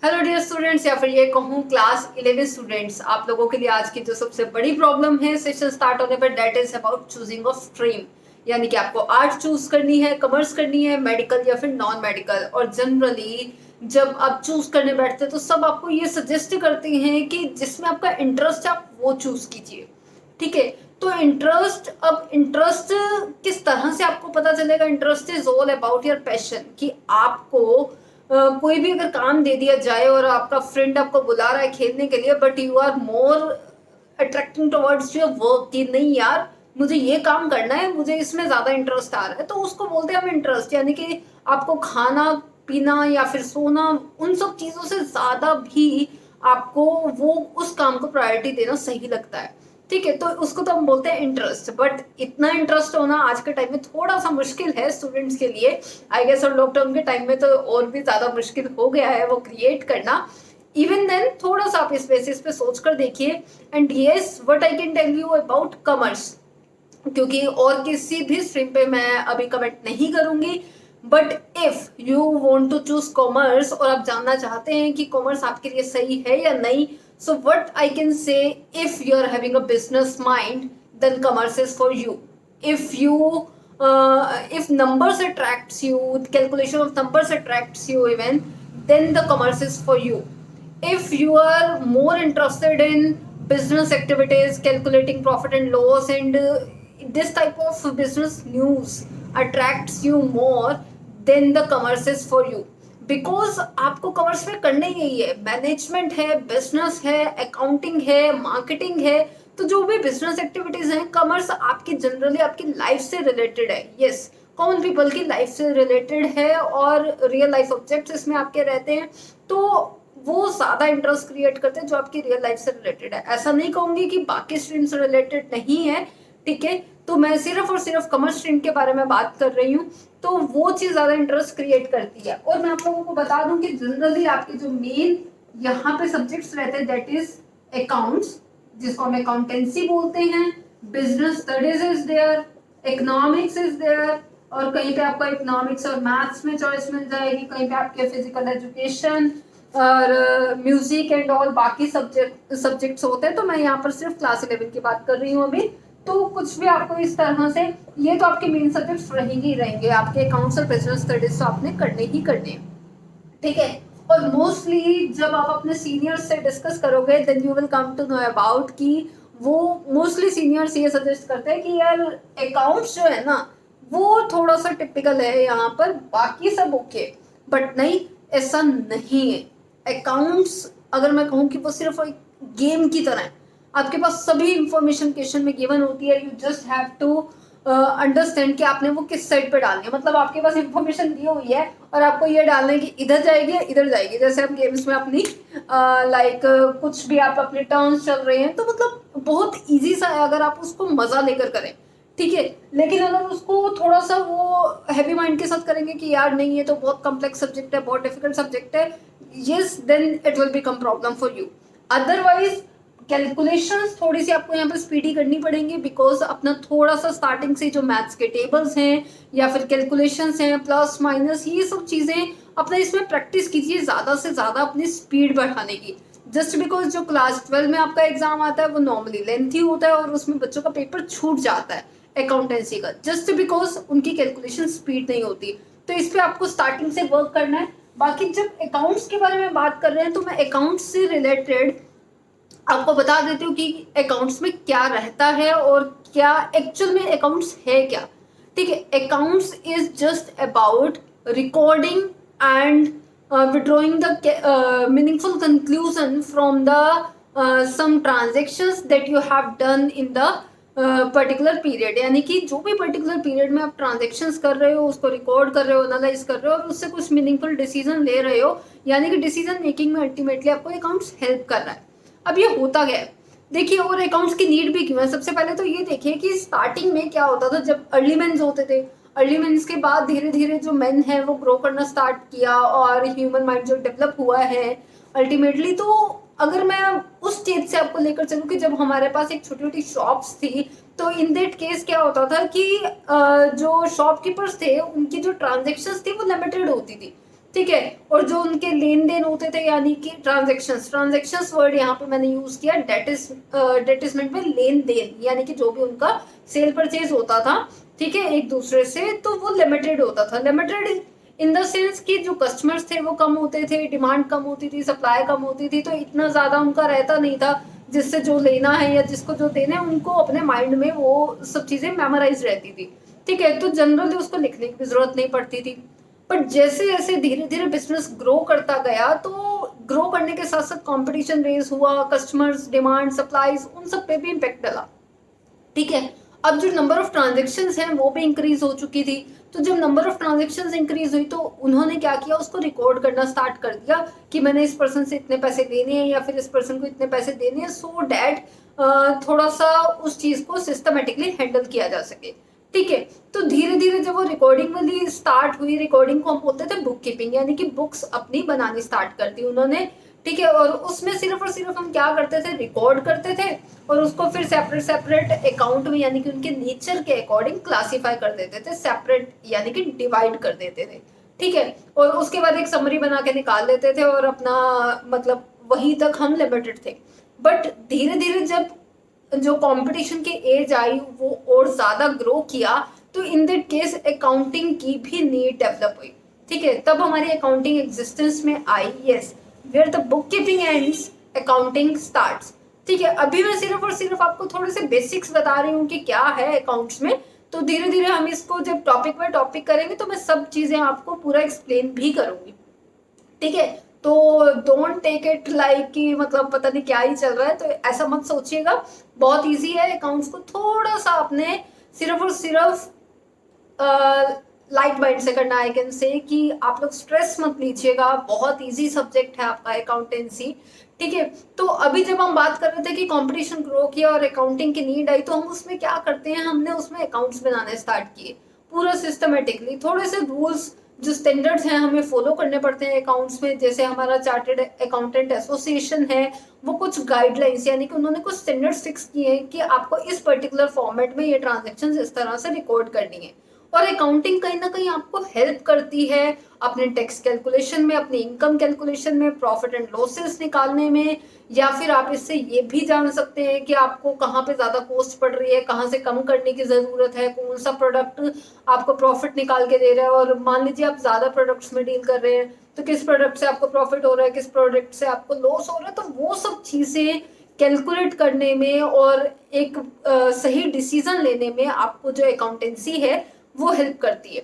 Hello dear students, या फिर ये कहूँ क्लास 11 स्टूडेंट्स, आप लोगों के लिए आज की जो सबसे बड़ी प्रॉब्लम है सेशन स्टार्ट होने पर, that is about choosing of stream. यानी कि आपको आर्ट चूज करनी है, कॉमर्स करनी है, मेडिकल या फिर नॉन मेडिकल। और जनरली जब आप चूज करने बैठते हैं तो सब आपको ये सजेस्ट करते हैं कि जिसमें आपका इंटरेस्ट है आप वो चूज कीजिए। ठीक है, तो इंटरेस्ट किस तरह से आपको पता चलेगा? Interest is all about your passion. कि आपको कोई भी अगर काम दे दिया जाए और आपका फ्रेंड आपको बुला रहा है खेलने के लिए, but you are more attracting towards your work, कि नहीं यार मुझे ये काम करना है, मुझे इसमें ज्यादा इंटरेस्ट आ रहा है, तो उसको बोलते हैं हम इंटरेस्ट। यानी कि आपको खाना पीना या फिर सोना, उन सब चीजों से ज्यादा भी आपको वो उस काम को प्रायोरिटी देना सही लगता है। ठीक है, तो उसको तो हम बोलते हैं इंटरेस्ट। बट इतना इंटरेस्ट होना आज के टाइम में थोड़ा सा मुश्किल है स्टूडेंट्स के लिए। आई गेस और लॉकडाउन के टाइम में तो और भी ज्यादा मुश्किल हो गया है वो क्रिएट करना। इवन देन थोड़ा सा आप इस बेसिस पे सोच कर देखिए। And yes, what I can tell you about commerce, क्योंकि और किसी भी स्ट्रीम पे मैं अभी कमेंट नहीं करूंगी। But if you want to choose commerce और आप जानना चाहते हैं कि कॉमर्स आपके लिए सही है या नहीं, so what I can say, if you're having a business mind, then commerce is for you. If you if numbers attracts you, calculation of numbers attracts you even, then the commerce is for you. If you are more interested in business activities, calculating profit and loss, and this type of business news attracts you more, then the commerce is for you. Because आपको commerce में करना ही यही है, management है, business है, accounting है, marketing है। तो जो भी बिजनेस एक्टिविटीज हैं, कॉमर्स आपकी जनरली आपकी लाइफ से रिलेटेड है। यस, कॉमन पीपल की लाइफ से रिलेटेड है और रियल लाइफ ऑब्जेक्ट्स इसमें आपके रहते हैं, तो वो ज्यादा इंटरेस्ट क्रिएट करते हैं जो आपकी रियल लाइफ से रिलेटेड है। ऐसा नहीं कहूंगी कि बाकी स्ट्रीम से रिलेटेड नहीं है। ठीक है, तो मैं सिर्फ और सिर्फ कॉमर्स स्ट्रीम के बारे में बात कर रही हूँ, तो वो चीज ज्यादा इंटरेस्ट क्रिएट करती है। और मैं आप लोगों को बता दूं कि जनरली आपके जो मेन यहाँ पे सब्जेक्ट्स रहते हैं, दैट इज अकाउंट्स, जिसको हम अकाउंटेंसी बोलते हैं, business studies is there, economics is there, और कहीं पे आपको इकोनॉमिक्स और मैथ्स में चॉइस मिल जाएगी, कहीं पे आपके फिजिकल एजुकेशन और म्यूजिक एंड ऑल बाकी सब्जेक्ट्स होते हैं। तो मैं यहाँ पर सिर्फ क्लास 11 की बात कर रही हूँ अभी। तो कुछ भी आपको इस तरह से, ये तो आपके मेन सब्जेक्ट्स रहेंगे ही रहेंगे, आपके अकाउंट्स और बिजनेस स्टडीज तो आपने करने ही करने। ठीक है, और मोस्टली जब आप अपने सीनियर्स से डिस्कस करोगे, then you will come to know about कि वो मोस्टली सीनियर्स ये सजेस्ट करते हैं कि यार अकाउंट्स जो है ना वो थोड़ा सा टिपिकल है यहाँ पर, बाकी सब ओके। बट नहीं, ऐसा नहीं है। अकाउंट्स अगर मैं कहूँ कि वो सिर्फ एक गेम की तरह है, आपके पास सभी इंफॉर्मेशन क्वेश्चन में गिवन होती है, you just have to understand कि आपने वो किस साइड पे डालनी है। मतलब आपके पास इंफॉर्मेशन दी हुई है और आपको ये डालना है कि इधर जाएगी इधर जाएगी। जैसे हम गेम्स में अपनी लाइक कुछ भी आप अपने टर्न्स चल रहे हैं, तो मतलब बहुत इजी सा है अगर आप उसको मजा लेकर करें। ठीक है, लेकिन अगर उसको थोड़ा सा वो हैवी माइंड के साथ करेंगे कि यार नहीं ये तो बहुत कॉम्प्लेक्स सब्जेक्ट है, बहुत डिफिकल्ट सब्जेक्ट है, yes, then it will become problem for you. Otherwise calculations थोड़ी सी आपको यहाँ पर स्पीडी करनी पड़ेंगी, बिकॉज अपना थोड़ा सा स्टार्टिंग से जो मैथ्स के टेबल्स हैं या फिर कैलकुलेशंस हैं, प्लस माइनस, ये सब चीजें अपना इसमें प्रैक्टिस कीजिए ज्यादा से ज्यादा अपनी स्पीड बढ़ाने की। जस्ट बिकॉज जो क्लास 12 में आपका एग्जाम आता है वो नॉर्मली लेंथी होता है और उसमें बच्चों का पेपर छूट जाता है अकाउंटेंसी का, जस्ट बिकॉज उनकी कैलकुलेशन स्पीड नहीं होती। तो इस पर आपको स्टार्टिंग से वर्क करना है। बाकी जब अकाउंट्स के बारे में बात कर रहे हैं, तो मैं अकाउंट्स से रिलेटेड आपको बता देती हूँ कि अकाउंट्स में क्या रहता है और क्या एक्चुअल में अकाउंट्स है क्या। ठीक है, accounts is just about recording and withdrawing the meaningful conclusion from the some transactions that you have done in the particular period. यानी कि जो भी पर्टिकुलर पीरियड में आप ट्रांजेक्शंस कर रहे हो उसको रिकॉर्ड कर रहे हो, एनालाइज कर रहे हो और उससे कुछ मीनिंगफुल डिसीजन ले रहे हो। यानी कि डिसीजन मेकिंग में अल्टीमेटली आपको अकाउंट्स हेल्प कर रहा है। अब ये होता गया है, देखिए, और अकाउंट्स की नीड भी क्यों है। सबसे पहले तो ये देखिए कि स्टार्टिंग में क्या होता था, जब अर्ली मेंस होते थे, अर्ली मेंस के बाद धीरे धीरे जो मेन है वो ग्रो करना स्टार्ट किया और ह्यूमन माइंड जो डेवलप हुआ है अल्टीमेटली। तो अगर मैं उस स्टेज से आपको लेकर चलूँ कि जब हमारे पास एक छोटी छोटी शॉप्स थी, तो इन दैट केस क्या होता था कि जो शॉपकीपर्स थे उनकी जो ट्रांजेक्शन्स थी वो लिमिटेड होती थी। ठीक है। और जो उनके लेन देन होते थे यानी कि ट्रांजेक्शंस वर्ड यहाँ पे मैंने यूज किया, डेटिसमेंट में लेन देन यानी कि जो भी उनका सेल परचेज होता था, ठीक है, एक दूसरे से, तो वो लिमिटेड होता था। लिमिटेड इन द सेंस कि जो कस्टमर्स थे वो कम होते थे, डिमांड कम होती थी, सप्लाई कम होती थी, तो इतना ज्यादा उनका रहता नहीं था जिससे जो लेना है या जिसको जो देना है उनको अपने माइंड में वो सब चीजें मेमोराइज रहती थी, ठीक है, तो जनरली उसको लिखने की भी जरूरत नहीं पड़ती थी। बट जैसे जैसे धीरे धीरे बिजनेस ग्रो करता गया, तो ग्रो करने के साथ साथ कंपटीशन रेज हुआ, कस्टमर्स डिमांड सप्लाईज उन सब पे भी इम्पेक्ट डाला, ठीक है। अब जो नंबर ऑफ ट्रांजेक्शन्स हैं वो भी इंक्रीज हो चुकी थी, तो जब नंबर ऑफ ट्रांजेक्शन्स इंक्रीज हुई तो उन्होंने क्या किया, उसको रिकॉर्ड करना स्टार्ट कर दिया कि मैंने इस पर्सन से इतने पैसे लेने हैं या फिर इस पर्सन को इतने पैसे देने हैं, सो डैट थोड़ा सा उस चीज को सिस्टमेटिकली हैंडल किया जा सके, ठीक है। तो धीरे धीरे जब वो रिकॉर्डिंग वाली स्टार्ट हुई, रिकॉर्डिंग को हम बोलते थे बुक कीपिंग, यानी कि बुक्स अपनी बनानी स्टार्ट कर दी उन्होंने, ठीक है। और उसमें सिर्फ और सिर्फ हम क्या करते थे, रिकॉर्ड करते थे और उसको फिर सेपरेट सेपरेट अकाउंट में यानी कि उनके नेचर के अकॉर्डिंग क्लासीफाई कर देते थे, सेपरेट यानी कि डिवाइड कर देते थे, ठीक है। और उसके बाद एक समरी बना के निकाल लेते थे और अपना मतलब वहीं तक हम लिमिटेड थे। बट धीरे धीरे जब जो कंपटीशन की एज आई वो और ज्यादा ग्रो किया, तो इन दैट केस अकाउंटिंग की भी नीड डेवलप हुई, ठीक है। तब हमारी अकाउंटिंग एग्जिस्टेंस में आई, yes, where the bookkeeping ends accounting starts, ठीक है। अभी मैं सिर्फ और सिर्फ आपको थोड़े से बेसिक्स बता रही हूँ कि क्या है अकाउंट्स में, तो धीरे धीरे हम इसको जब टॉपिक बाय टॉपिक करेंगे तो मैं सब चीजें आपको पूरा एक्सप्लेन भी करूंगी, ठीक है। तो डोंट टेक इट लाइक कि मतलब पता नहीं क्या ही चल रहा है, तो ऐसा मत सोचिएगा, बहुत इजी है। अकाउंट्स को थोड़ा सा अपने सिर्फ और सिर्फ लाइट माइंड से करना, आई कैन से कि आप लोग स्ट्रेस मत लीजिएगा, बहुत इजी सब्जेक्ट है आपका अकाउंटेंसी, ठीक है। तो अभी जब हम बात कर रहे थे कि कंपटीशन ग्रो किया और अकाउंटिंग की नीड आई, तो हम उसमें क्या करते हैं, हमने उसमें अकाउंट्स बनाने स्टार्ट किए पूरा सिस्टमेटिकली। थोड़े से रूल्स जो स्टैंडर्ड्स हैं हमें फॉलो करने पड़ते हैं अकाउंट्स में, जैसे हमारा चार्टर्ड अकाउंटेंट एसोसिएशन है, वो कुछ गाइडलाइंस यानी कि उन्होंने कुछ स्टैंडर्ड्स फिक्स किए हैं कि आपको इस पर्टिकुलर फॉर्मेट में ये ट्रांजेक्शन इस तरह से रिकॉर्ड करनी है। और अकाउंटिंग कहीं ना कहीं आपको हेल्प करती है अपने टैक्स कैलकुलेशन में, अपने इनकम कैलकुलेशन में, प्रॉफिट एंड लॉसेस निकालने में, या फिर आप इससे ये भी जान सकते हैं कि आपको कहाँ पे ज्यादा कॉस्ट पड़ रही है, कहाँ से कम करने की जरूरत है, कौन सा प्रोडक्ट आपको प्रॉफिट निकाल के दे रहा है। और मान लीजिए आप ज्यादा प्रोडक्ट्स में डील कर रहे हैं, तो किस प्रोडक्ट से आपको प्रॉफिट हो रहा है, किस प्रोडक्ट से आपको लॉस हो रहा है, तो वो सब चीजें कैलकुलेट करने में और एक सही डिसीजन लेने में आपको जो अकाउंटेंसी है वो हेल्प करती है,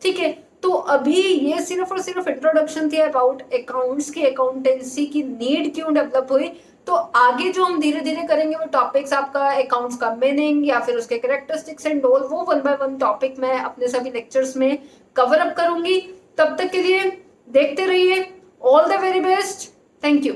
ठीक है। तो अभी ये सिर्फ और सिर्फ इंट्रोडक्शन थी अबाउट अकाउंट्स की, अकाउंटेंसी की नीड क्यों डेवलप हुई। तो आगे जो हम धीरे धीरे करेंगे वो टॉपिक्स आपका अकाउंट्स का मीनिंग या फिर उसके कैरेक्टरिस्टिक्स एंड ऑल, वो वन बाय वन टॉपिक मैं अपने सभी लेक्चर्स में कवर अप करूंगी। तब तक के लिए देखते रहिए, all the very best, thank you.